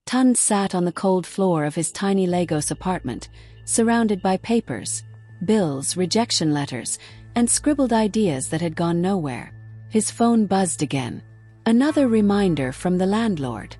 Tund sat on the cold floor of his tiny Lagos apartment, surrounded by papers, bills, rejection letters, and scribbled ideas that had gone nowhere. His phone buzzed again. Another reminder from the landlord.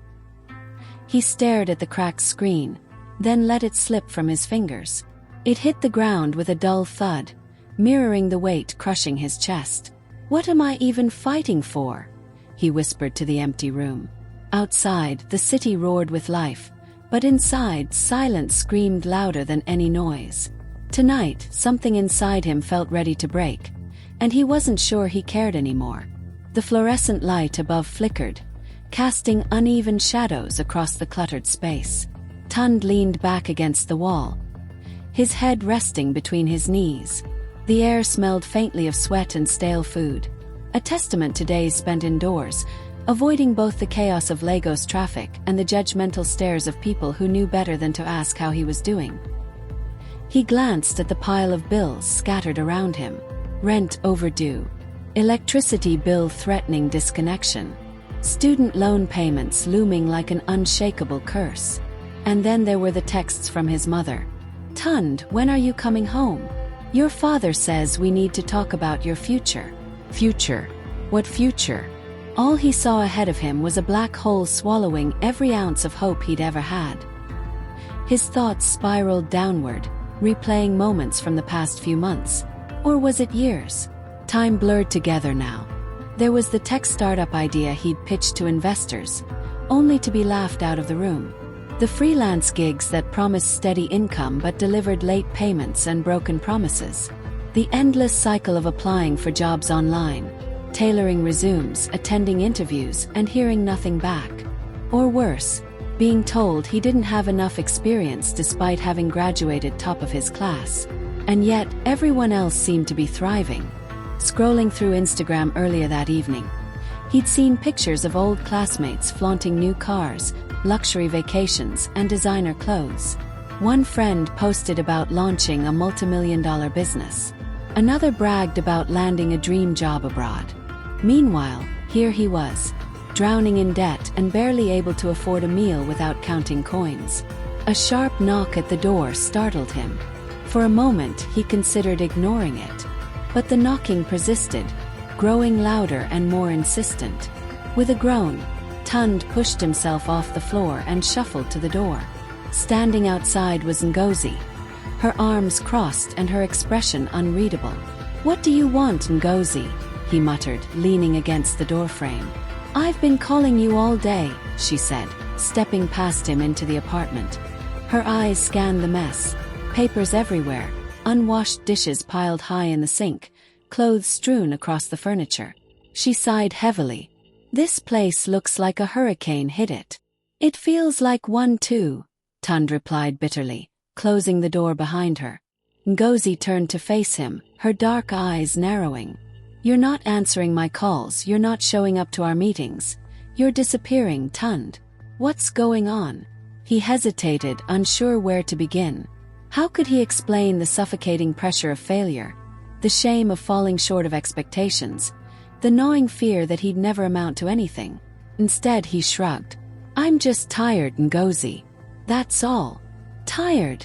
He stared at the cracked screen, then let it slip from his fingers. It hit the ground with a dull thud, mirroring the weight crushing his chest. "What am I even fighting for?" he whispered to the empty room. Outside, the city roared with life, but inside, silence screamed louder than any noise. Tonight, something inside him felt ready to break, and he wasn't sure he cared anymore. The fluorescent light above flickered, casting uneven shadows across the cluttered space. Tund leaned back against the wall, his head resting between his knees. The air smelled faintly of sweat and stale food, a testament to days spent indoors, avoiding both the chaos of Lagos traffic and the judgmental stares of people who knew better than to ask how he was doing. He glanced at the pile of bills scattered around him. Rent overdue, electricity bill threatening disconnection, student loan payments looming like an unshakable curse. And then there were the texts from his mother. "Tund, when are you coming home? Your father says we need to talk about your future." Future? What future? All he saw ahead of him was a black hole swallowing every ounce of hope he'd ever had. His thoughts spiraled downward, replaying moments from the past few months. Or was it years? Time blurred together now. There was the tech startup idea he'd pitched to investors, only to be laughed out of the room. The freelance gigs that promised steady income but delivered late payments and broken promises. The endless cycle of applying for jobs online, tailoring resumes, attending interviews, and hearing nothing back. Or worse, being told he didn't have enough experience despite having graduated top of his class. And yet, everyone else seemed to be thriving. Scrolling through Instagram earlier that evening, he'd seen pictures of old classmates flaunting new cars, luxury vacations, and designer clothes. One friend posted about launching a multimillion-dollar business. Another bragged about landing a dream job abroad. Meanwhile, here he was, drowning in debt and barely able to afford a meal without counting coins. A sharp knock at the door startled him. For a moment, he considered ignoring it. But the knocking persisted, growing louder and more insistent. With a groan, Tund pushed himself off the floor and shuffled to the door. Standing outside was Ngozi, her arms crossed and her expression unreadable. "What do you want, Ngozi?" he muttered, leaning against the doorframe. "I've been calling you all day," she said, stepping past him into the apartment. Her eyes scanned the mess, papers everywhere, unwashed dishes piled high in the sink, clothes strewn across the furniture. She sighed heavily. "This place looks like a hurricane hit it." "It feels like one too," Tund replied bitterly, closing the door behind her. Ngozi turned to face him, her dark eyes narrowing. "You're not answering my calls, you're not showing up to our meetings. You're disappearing, Tund. What's going on?" He hesitated, unsure where to begin. How could he explain the suffocating pressure of failure, the shame of falling short of expectations, the gnawing fear that he'd never amount to anything? Instead, he shrugged. "I'm just tired, Ngozi. That's all." "Tired?"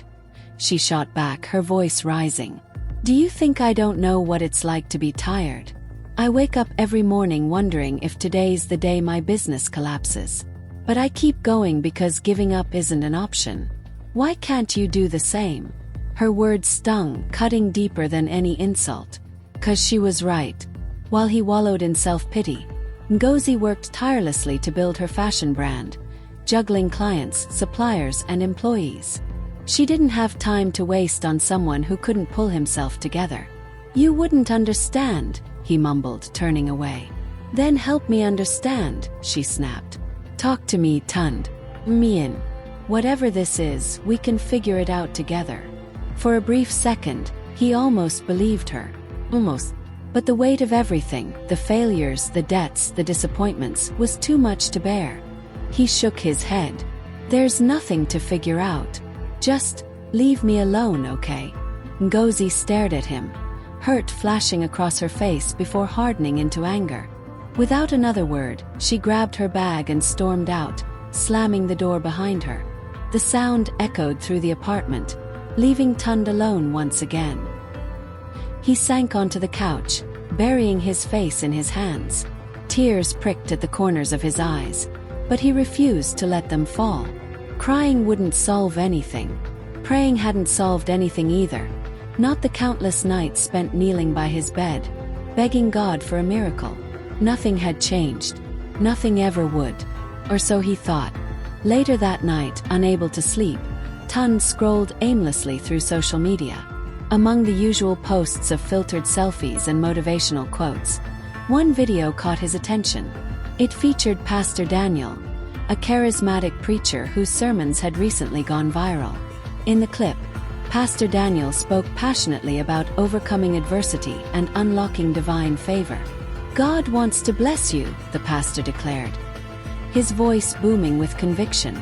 she shot back, her voice rising. "Do you think I don't know what it's like to be tired? I wake up every morning wondering if today's the day my business collapses. But I keep going because giving up isn't an option. Why can't you do the same?" Her words stung, cutting deeper than any insult. 'Cause she was right. While he wallowed in self-pity, Ngozi worked tirelessly to build her fashion brand, juggling clients, suppliers, and employees. She didn't have time to waste on someone who couldn't pull himself together. "You wouldn't understand," he mumbled, turning away. "Then help me understand," she snapped. "Talk to me, Tund. Mian. Whatever this is, we can figure it out together." For a brief second, he almost believed her. Almost. But the weight of everything, the failures, the debts, the disappointments, was too much to bear. He shook his head. "There's nothing to figure out. Just leave me alone, okay?" Ngozi stared at him, hurt flashing across her face before hardening into anger. Without another word, she grabbed her bag and stormed out, slamming the door behind her. The sound echoed through the apartment, leaving Tund alone once again. He sank onto the couch, burying his face in his hands. Tears pricked at the corners of his eyes, but he refused to let them fall. Crying wouldn't solve anything. Praying hadn't solved anything either. Not the countless nights spent kneeling by his bed, begging God for a miracle. Nothing had changed. Nothing ever would. Or so he thought. Later that night, unable to sleep, Tund scrolled aimlessly through social media. Among the usual posts of filtered selfies and motivational quotes, one video caught his attention. It featured Pastor Daniel, a charismatic preacher whose sermons had recently gone viral. In the clip, Pastor Daniel spoke passionately about overcoming adversity and unlocking divine favor. "God wants to bless you," the pastor declared, his voice booming with conviction.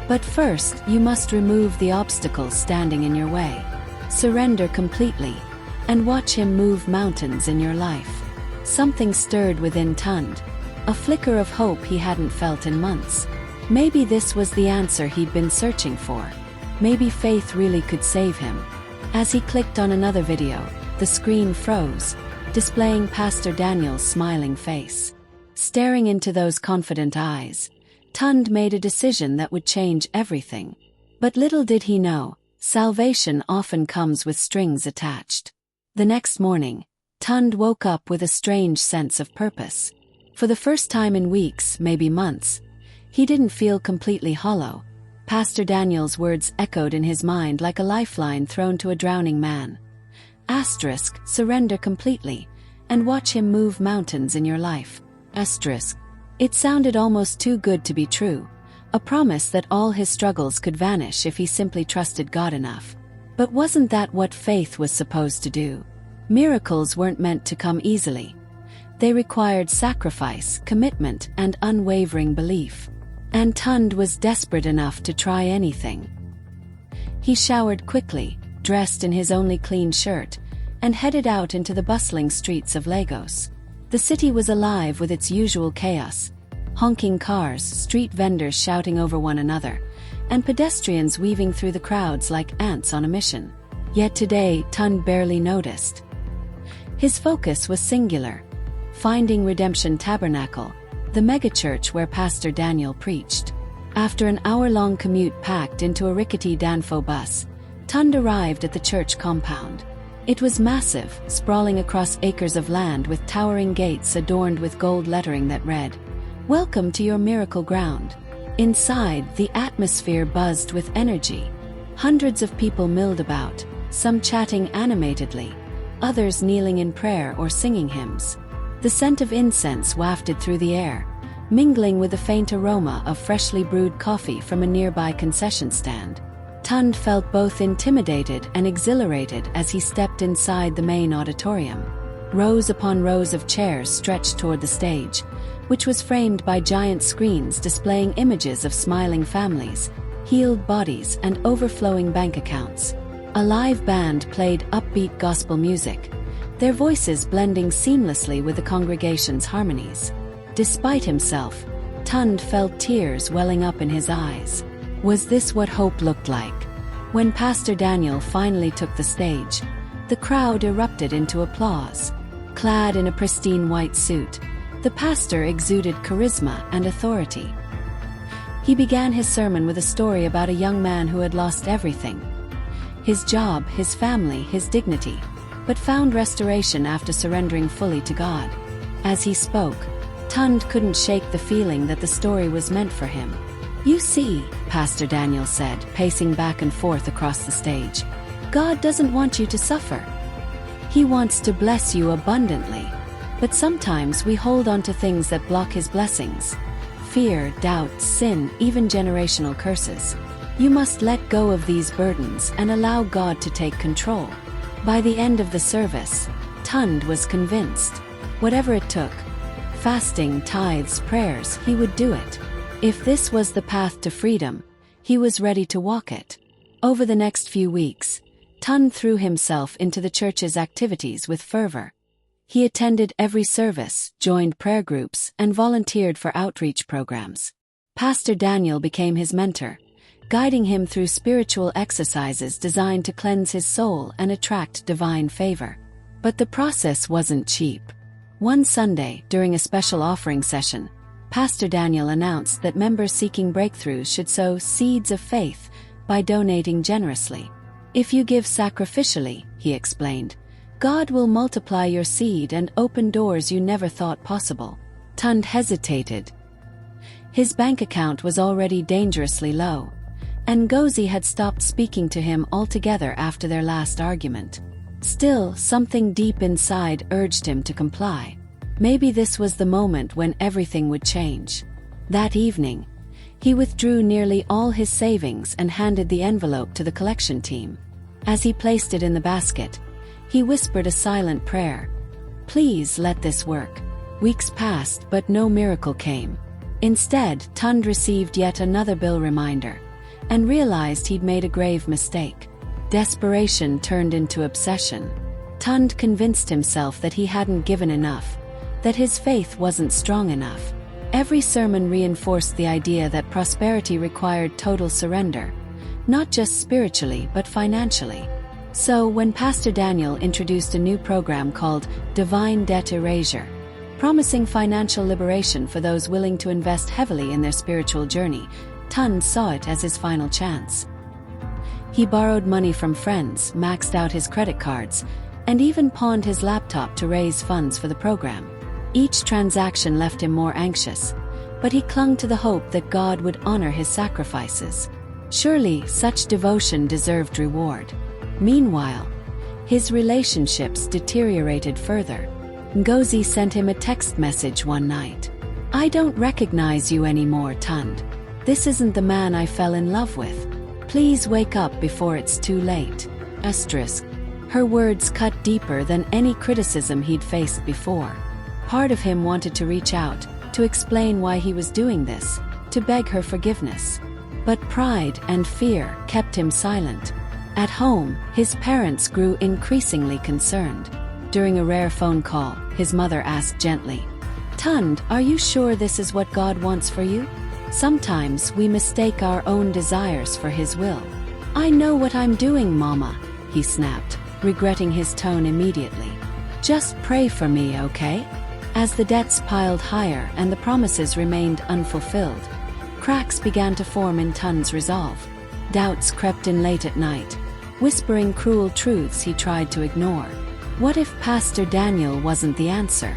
"But first, you must remove the obstacles standing in your way. Surrender completely, and watch Him move mountains in your life." Something stirred within Tund, a flicker of hope he hadn't felt in months. Maybe this was the answer he'd been searching for. Maybe faith really could save him. As he clicked on another video, the screen froze, displaying Pastor Daniel's smiling face. Staring into those confident eyes, Tund made a decision that would change everything. But little did he know, salvation often comes with strings attached. The next morning, Tund woke up with a strange sense of purpose. For the first time in weeks, maybe months, he didn't feel completely hollow. Pastor Daniel's words echoed in his mind like a lifeline thrown to a drowning man. Surrender completely, and watch Him move mountains in your life. It sounded almost too good to be true, a promise that all his struggles could vanish if he simply trusted God enough. But wasn't that what faith was supposed to do? Miracles weren't meant to come easily. They required sacrifice, commitment, and unwavering belief. And Tund was desperate enough to try anything. He showered quickly, dressed in his only clean shirt, and headed out into the bustling streets of Lagos. The city was alive with its usual chaos: honking cars, street vendors shouting over one another, and pedestrians weaving through the crowds like ants on a mission. Yet today, Tund barely noticed. His focus was singular: finding Redemption Tabernacle, the megachurch where Pastor Daniel preached. After an hour-long commute packed into a rickety Danfo bus, Tund arrived at the church compound. It was massive, sprawling across acres of land with towering gates adorned with gold lettering that read, "Welcome to your miracle ground." Inside, the atmosphere buzzed with energy. Hundreds of people milled about, some chatting animatedly, others kneeling in prayer or singing hymns. The scent of incense wafted through the air, mingling with the faint aroma of freshly brewed coffee from a nearby concession stand. Tund felt both intimidated and exhilarated as he stepped inside the main auditorium. Rows upon rows of chairs stretched toward the stage, which was framed by giant screens displaying images of smiling families, healed bodies, and overflowing bank accounts. A live band played upbeat gospel music, their voices blending seamlessly with the congregation's harmonies. Despite himself, Tund felt tears welling up in his eyes. Was this what hope looked like? When Pastor Daniel finally took the stage, the crowd erupted into applause. Clad in a pristine white suit, the pastor exuded charisma and authority. He began his sermon with a story about a young man who had lost everything: his job, his family, his dignity, but found restoration after surrendering fully to God. As he spoke, Tund couldn't shake the feeling that the story was meant for him. "You see," Pastor Daniel said, pacing back and forth across the stage, "God doesn't want you to suffer. He wants to bless you abundantly. But sometimes we hold on to things that block His blessings: fear, doubt, sin, even generational curses. You must let go of these burdens and allow God to take control." By the end of the service, Tund was convinced. Whatever it took, fasting, tithes, prayers, he would do it. If this was the path to freedom, he was ready to walk it. Over the next few weeks, Tund threw himself into the church's activities with fervor. He attended every service, joined prayer groups, and volunteered for outreach programs. Pastor Daniel became his mentor, guiding him through spiritual exercises designed to cleanse his soul and attract divine favor. But the process wasn't cheap. One Sunday, during a special offering session, Pastor Daniel announced that members seeking breakthroughs should sow seeds of faith by donating generously. "If you give sacrificially," he explained, "God will multiply your seed and open doors you never thought possible." Tund hesitated. His bank account was already dangerously low, and Ngozi had stopped speaking to him altogether after their last argument. Still, something deep inside urged him to comply. Maybe this was the moment when everything would change. That evening, he withdrew nearly all his savings and handed the envelope to the collection team. As he placed it in the basket, he whispered a silent prayer. "Please let this work." Weeks passed, but no miracle came. Instead, Tund received yet another bill reminder and realized he'd made a grave mistake. Desperation turned into obsession. Tund convinced himself that he hadn't given enough, that his faith wasn't strong enough. Every sermon reinforced the idea that prosperity required total surrender, not just spiritually but financially. So, when Pastor Daniel introduced a new program called Divine Debt Erasure, promising financial liberation for those willing to invest heavily in their spiritual journey, Tund saw it as his final chance. He borrowed money from friends, maxed out his credit cards, and even pawned his laptop to raise funds for the program. Each transaction left him more anxious, but he clung to the hope that God would honor his sacrifices. Surely, such devotion deserved reward. Meanwhile, his relationships deteriorated further. Ngozi sent him a text message one night. "I don't recognize you anymore, Tund. This isn't the man I fell in love with. Please wake up before it's too late." Asterisk. Her words cut deeper than any criticism he'd faced before. Part of him wanted to reach out, to explain why he was doing this, to beg her forgiveness. But pride and fear kept him silent. At home, his parents grew increasingly concerned. During a rare phone call, his mother asked gently, "Tund, are you sure this is what God wants for you? Sometimes we mistake our own desires for His will." "I know what I'm doing, Mama," he snapped, regretting his tone immediately. "Just pray for me, okay?" As the debts piled higher and the promises remained unfulfilled, cracks began to form in Tund's resolve. Doubts crept in late at night, whispering cruel truths he tried to ignore. What if Pastor Daniel wasn't the answer?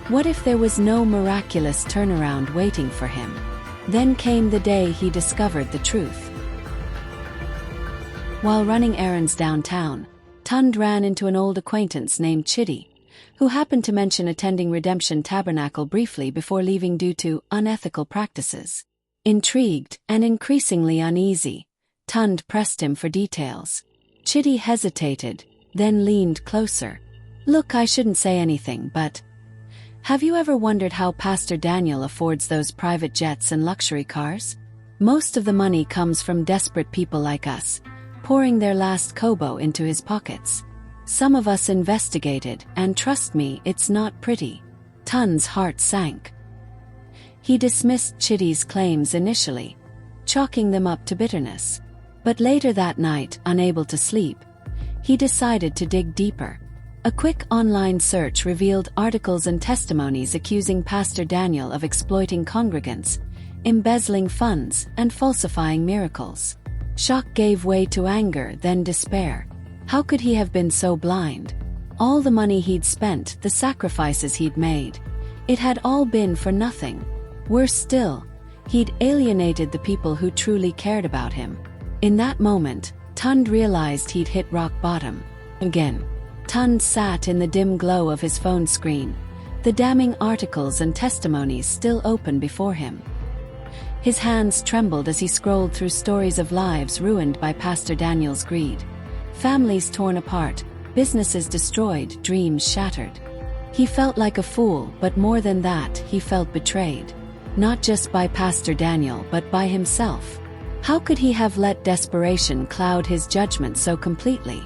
What if there was no miraculous turnaround waiting for him? Then came the day he discovered the truth. While running errands downtown, Tund ran into an old acquaintance named Chitty, who happened to mention attending Redemption Tabernacle briefly before leaving due to unethical practices. Intrigued and increasingly uneasy, Tund pressed him for details. Chitty hesitated, then leaned closer. "Look, I shouldn't say anything, but have you ever wondered how Pastor Daniel affords those private jets and luxury cars? Most of the money comes from desperate people like us, pouring their last kobo into his pockets. Some of us investigated, and trust me, it's not pretty." Tund's heart sank. He dismissed Chitty's claims initially, chalking them up to bitterness. But later that night, unable to sleep, he decided to dig deeper. A quick online search revealed articles and testimonies accusing Pastor Daniel of exploiting congregants, embezzling funds, and falsifying miracles. Shock gave way to anger, then despair. How could he have been so blind? All the money he'd spent, the sacrifices he'd made, it had all been for nothing. Worse still, he'd alienated the people who truly cared about him. In that moment, Tund realized he'd hit rock bottom. Again, Tund sat in the dim glow of his phone screen, the damning articles and testimonies still open before him. His hands trembled as he scrolled through stories of lives ruined by Pastor Daniel's greed. Families torn apart, businesses destroyed, dreams shattered. He felt like a fool, but more than that, he felt betrayed. Not just by Pastor Daniel, but by himself. How could he have let desperation cloud his judgment so completely?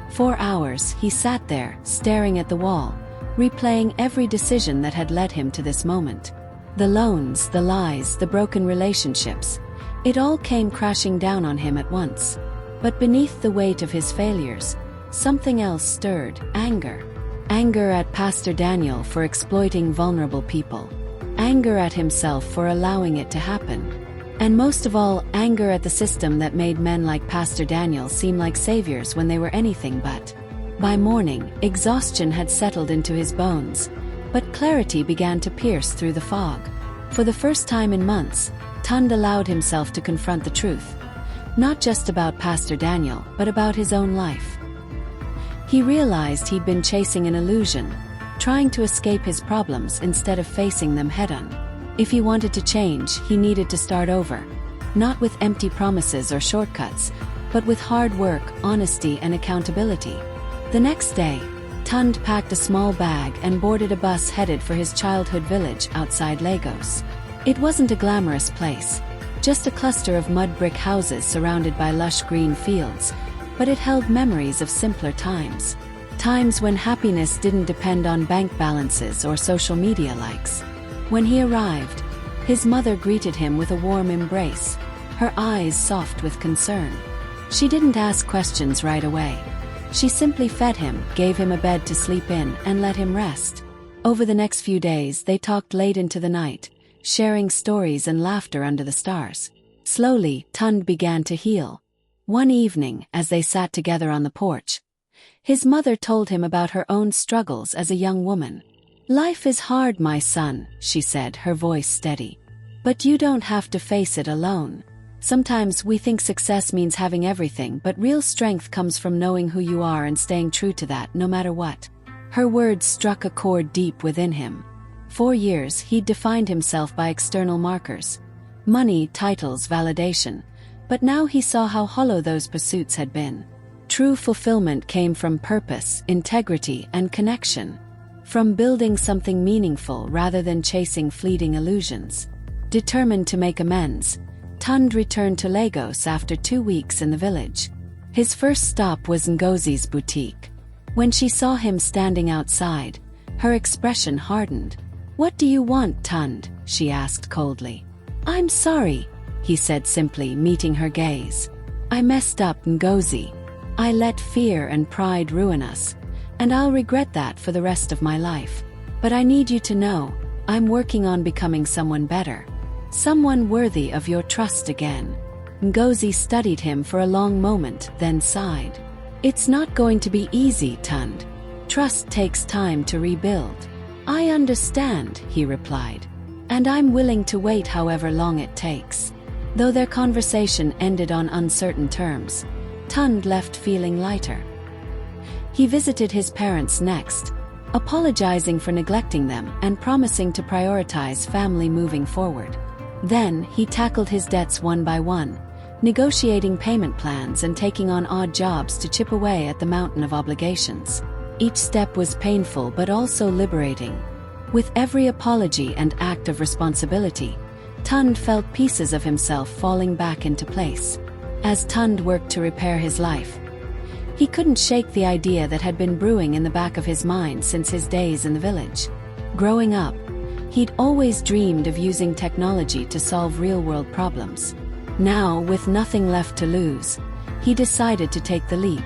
For hours, he sat there, staring at the wall, replaying every decision that had led him to this moment. The loans, the lies, the broken relationships. It all came crashing down on him at once. But beneath the weight of his failures, something else stirred: anger. Anger at Pastor Daniel for exploiting vulnerable people. Anger at himself for allowing it to happen. And most of all, anger at the system that made men like Pastor Daniel seem like saviors when they were anything but. By morning, exhaustion had settled into his bones, but clarity began to pierce through the fog. For the first time in months, Tund allowed himself to confront the truth. Not just about Pastor Daniel, but about his own life. He realized he'd been chasing an illusion, trying to escape his problems instead of facing them head-on. If he wanted to change, he needed to start over. Not with empty promises or shortcuts, but with hard work, honesty, and accountability. The next day, Tund packed a small bag and boarded a bus headed for his childhood village outside Lagos. It wasn't a glamorous place, just a cluster of mud brick houses surrounded by lush green fields, but it held memories of simpler times. Times when happiness didn't depend on bank balances or social media likes. When he arrived, his mother greeted him with a warm embrace, her eyes soft with concern. She didn't ask questions right away. She simply fed him, gave him a bed to sleep in, and let him rest. Over the next few days, they talked late into the night, sharing stories and laughter under the stars. Slowly, Tund began to heal. One evening, as they sat together on the porch, his mother told him about her own struggles as a young woman. "Life is hard, my son," she said, her voice steady. "But you don't have to face it alone. Sometimes we think success means having everything, but real strength comes from knowing who you are and staying true to that, no matter what." Her words struck a chord deep within him. For years, he'd defined himself by external markers: money, titles, validation. But now he saw how hollow those pursuits had been. True fulfillment came from purpose, integrity, and connection. From building something meaningful rather than chasing fleeting illusions. Determined to make amends, Tund returned to Lagos after 2 weeks in the village. His first stop was Ngozi's boutique. When she saw him standing outside, her expression hardened. "What do you want, Tund?" she asked coldly. "I'm sorry," he said simply, meeting her gaze. "I messed up, Ngozi. I let fear and pride ruin us, and I'll regret that for the rest of my life. But I need you to know, I'm working on becoming someone better. Someone worthy of your trust again." Ngozi studied him for a long moment, then sighed. "It's not going to be easy, Tund. Trust takes time to rebuild." "I understand," he replied. "And I'm willing to wait however long it takes." Though their conversation ended on uncertain terms, Tund left feeling lighter. He visited his parents next, apologizing for neglecting them and promising to prioritize family moving forward. Then, he tackled his debts one by one, negotiating payment plans and taking on odd jobs to chip away at the mountain of obligations. Each step was painful but also liberating. With every apology and act of responsibility, Tund felt pieces of himself falling back into place. As Tund worked to repair his life, he couldn't shake the idea that had been brewing in the back of his mind since his days in the village. Growing up, he'd always dreamed of using technology to solve real-world problems. Now, with nothing left to lose, he decided to take the leap.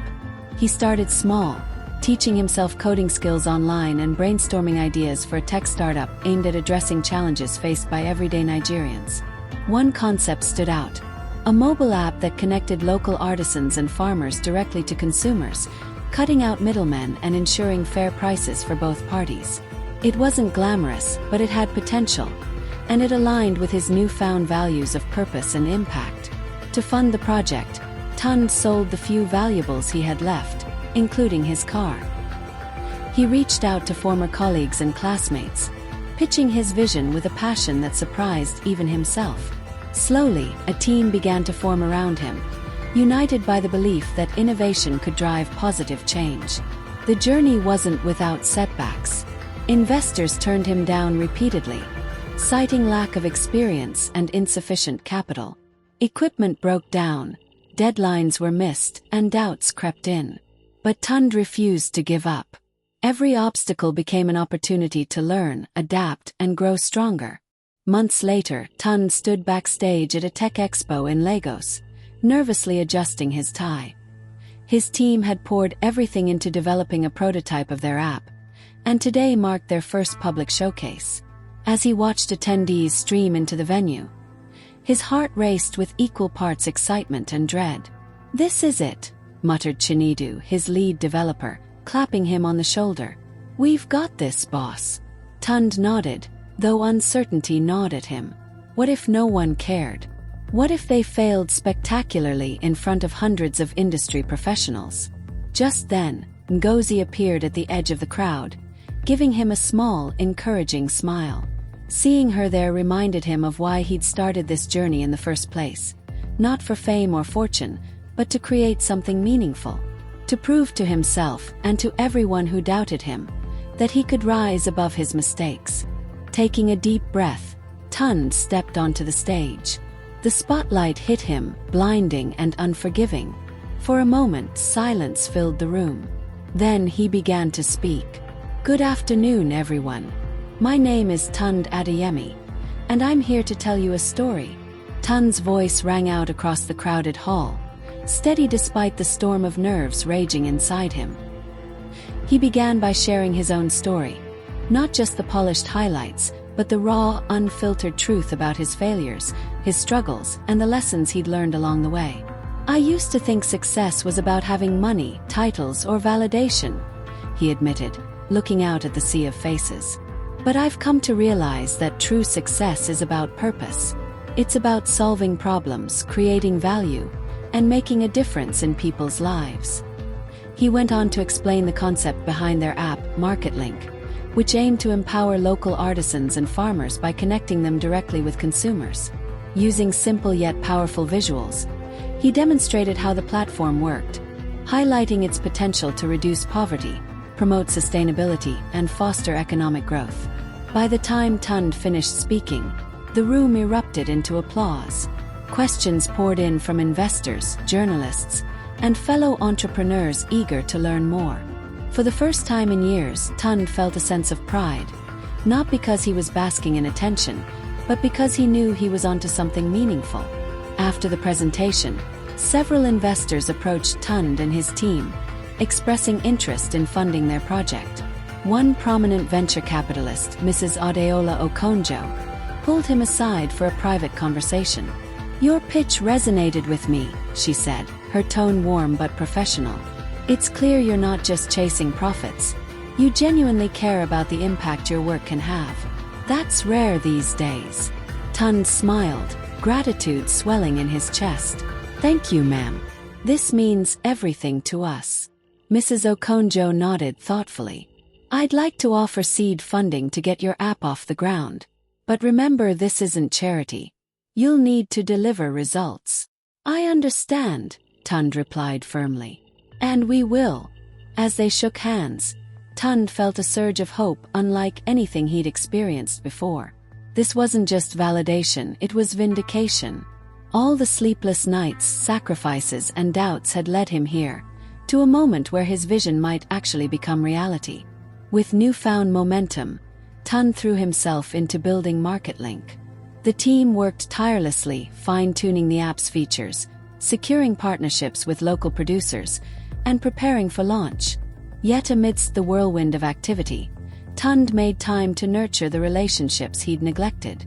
He started small, teaching himself coding skills online and brainstorming ideas for a tech startup aimed at addressing challenges faced by everyday Nigerians. One concept stood out: a mobile app that connected local artisans and farmers directly to consumers, cutting out middlemen and ensuring fair prices for both parties. It wasn't glamorous, but it had potential, and it aligned with his newfound values of purpose and impact. To fund the project, Tund sold the few valuables he had left, including his car. He reached out to former colleagues and classmates, pitching his vision with a passion that surprised even himself. Slowly, a team began to form around him, united by the belief that innovation could drive positive change. The journey wasn't without setbacks. Investors turned him down repeatedly, citing lack of experience and insufficient capital. Equipment broke down, deadlines were missed, and doubts crept in. But Tund refused to give up. Every obstacle became an opportunity to learn, adapt, and grow stronger. Months later, Tund stood backstage at a tech expo in Lagos, nervously adjusting his tie. His team had poured everything into developing a prototype of their app, and today marked their first public showcase. As he watched attendees stream into the venue, his heart raced with equal parts excitement and dread. "This is it," muttered Chinedu, his lead developer, clapping him on the shoulder. "We've got this, boss." Tund nodded, though uncertainty gnawed at him. What if no one cared? What if they failed spectacularly in front of hundreds of industry professionals? Just then, Ngozi appeared at the edge of the crowd, giving him a small, encouraging smile. Seeing her there reminded him of why he'd started this journey in the first place. Not for fame or fortune, but to create something meaningful. To prove to himself, and to everyone who doubted him, that he could rise above his mistakes. Taking a deep breath, Tund stepped onto the stage. The spotlight hit him, blinding and unforgiving. For a moment, silence filled the room. Then he began to speak. "Good afternoon, everyone. My name is Tund Adeyemi, and I'm here to tell you a story." Tund's voice rang out across the crowded hall, steady despite the storm of nerves raging inside him. He began by sharing his own story, not just the polished highlights, but the raw, unfiltered truth about his failures, his struggles, and the lessons he'd learned along the way. "I used to think success was about having money, titles, or validation," he admitted, looking out at the sea of faces. "But I've come to realize that true success is about purpose. It's about solving problems, creating value, and making a difference in people's lives." He went on to explain the concept behind their app, MarketLink, which aimed to empower local artisans and farmers by connecting them directly with consumers. Using simple yet powerful visuals, he demonstrated how the platform worked, highlighting its potential to reduce poverty, promote sustainability, and foster economic growth. By the time Tund finished speaking, the room erupted into applause. Questions poured in from investors, journalists, and fellow entrepreneurs eager to learn more. For the first time in years, Tund felt a sense of pride, not because he was basking in attention, but because he knew he was onto something meaningful. After the presentation, several investors approached Tund and his team, expressing interest in funding their project. One prominent venture capitalist, Mrs. Adeola Okonjo, pulled him aside for a private conversation. "Your pitch resonated with me," she said, her tone warm but professional. "It's clear you're not just chasing profits. You genuinely care about the impact your work can have. That's rare these days." Tund smiled, gratitude swelling in his chest. "Thank you, ma'am. This means everything to us." Mrs. Okonjo nodded thoughtfully. "I'd like to offer seed funding to get your app off the ground. But remember, this isn't charity. You'll need to deliver results." "I understand," Tund replied firmly. "And we will." As they shook hands, Tund felt a surge of hope unlike anything he'd experienced before. This wasn't just validation, it was vindication. All the sleepless nights, sacrifices, and doubts had led him here, to a moment where his vision might actually become reality. With newfound momentum, Tund threw himself into building MarketLink. The team worked tirelessly, fine-tuning the app's features, securing partnerships with local producers, and preparing for launch. Yet amidst the whirlwind of activity, Tund made time to nurture the relationships he'd neglected.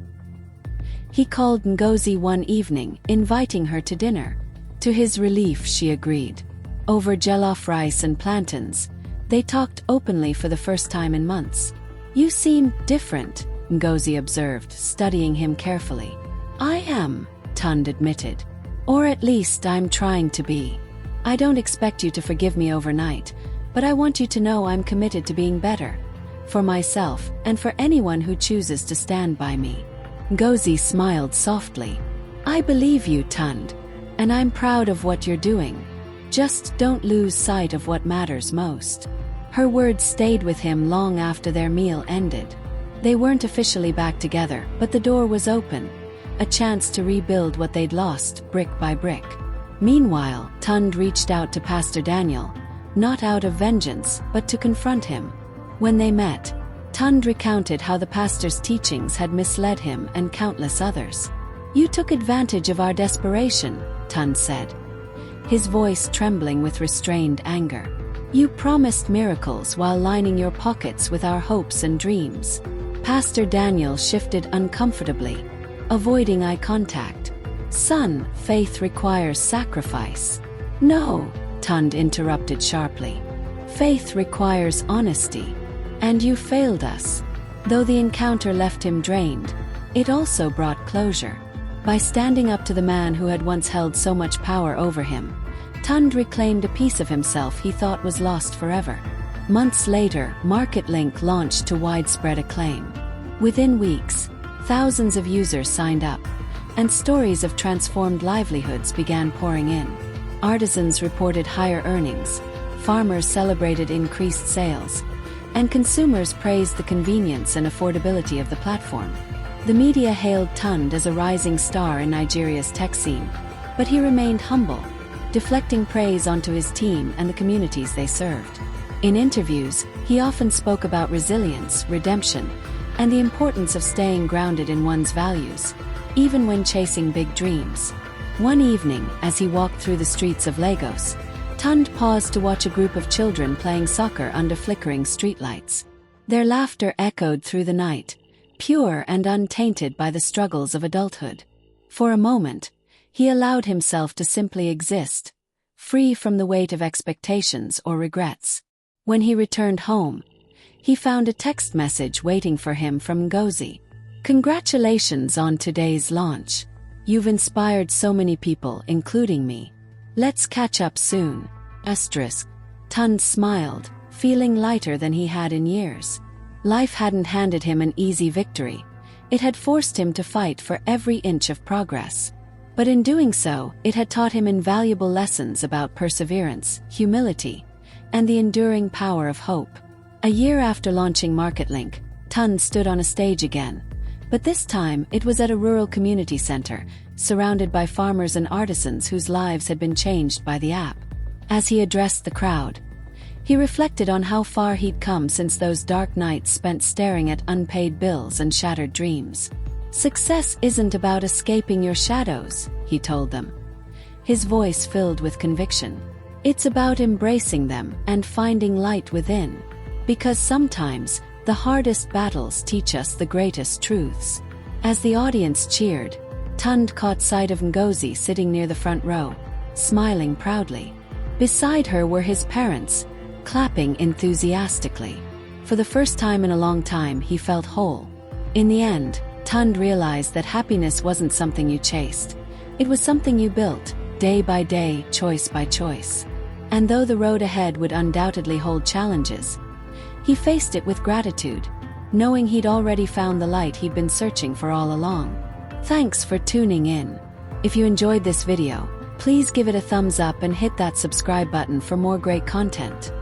He called Ngozi one evening, inviting her to dinner. To his relief, she agreed. Over jollof rice and plantains, they talked openly for the first time in months. "You seem different," Ngozi observed, studying him carefully. "I am," Tund admitted. "Or at least I'm trying to be. I don't expect you to forgive me overnight, but I want you to know I'm committed to being better. For myself, and for anyone who chooses to stand by me." Ngozi smiled softly. "I believe you, Tund. And I'm proud of what you're doing. Just don't lose sight of what matters most." Her words stayed with him long after their meal ended. They weren't officially back together, but the door was open, a chance to rebuild what they'd lost, brick by brick. Meanwhile, Tund reached out to Pastor Daniel, not out of vengeance, but to confront him. When they met, Tund recounted how the pastor's teachings had misled him and countless others. "You took advantage of our desperation," Tund said, his voice trembling with restrained anger. "You promised miracles while lining your pockets with our hopes and dreams." Pastor Daniel shifted uncomfortably, avoiding eye contact. "Son, faith requires sacrifice." "No," Tund interrupted sharply. "Faith requires honesty. And you failed us." Though the encounter left him drained, it also brought closure. By standing up to the man who had once held so much power over him, Tund reclaimed a piece of himself he thought was lost forever. Months later, MarketLink launched to widespread acclaim. Within weeks, thousands of users signed up, and stories of transformed livelihoods began pouring in. Artisans reported higher earnings, farmers celebrated increased sales, and consumers praised the convenience and affordability of the platform. The media hailed Tund as a rising star in Nigeria's tech scene, but he remained humble, deflecting praise onto his team and the communities they served. In interviews, he often spoke about resilience, redemption, and the importance of staying grounded in one's values, even when chasing big dreams. One evening, as he walked through the streets of Lagos, Tund paused to watch a group of children playing soccer under flickering streetlights. Their laughter echoed through the night, pure and untainted by the struggles of adulthood. For a moment, he allowed himself to simply exist, free from the weight of expectations or regrets. When he returned home, he found a text message waiting for him from Ngozi. "Congratulations on today's launch. You've inspired so many people, including me. Let's catch up soon." Tund smiled, feeling lighter than he had in years. Life hadn't handed him an easy victory. It had forced him to fight for every inch of progress. But in doing so, it had taught him invaluable lessons about perseverance, humility, and the enduring power of hope. A year after launching MarketLink, Tund stood on a stage again. But this time, it was at a rural community center, surrounded by farmers and artisans whose lives had been changed by the app. As he addressed the crowd, he reflected on how far he'd come since those dark nights spent staring at unpaid bills and shattered dreams. "Success isn't about escaping your shadows," he told them, his voice filled with conviction. "It's about embracing them and finding light within. Because sometimes, the hardest battles teach us the greatest truths." As the audience cheered, Tund caught sight of Ngozi sitting near the front row, smiling proudly. Beside her were his parents, clapping enthusiastically. For the first time in a long time, he felt whole. In the end, Tund realized that happiness wasn't something you chased. It was something you built, day by day, choice by choice. And though the road ahead would undoubtedly hold challenges, he faced it with gratitude, knowing he'd already found the light he'd been searching for all along. Thanks for tuning in. If you enjoyed this video, please give it a thumbs up and hit that subscribe button for more great content.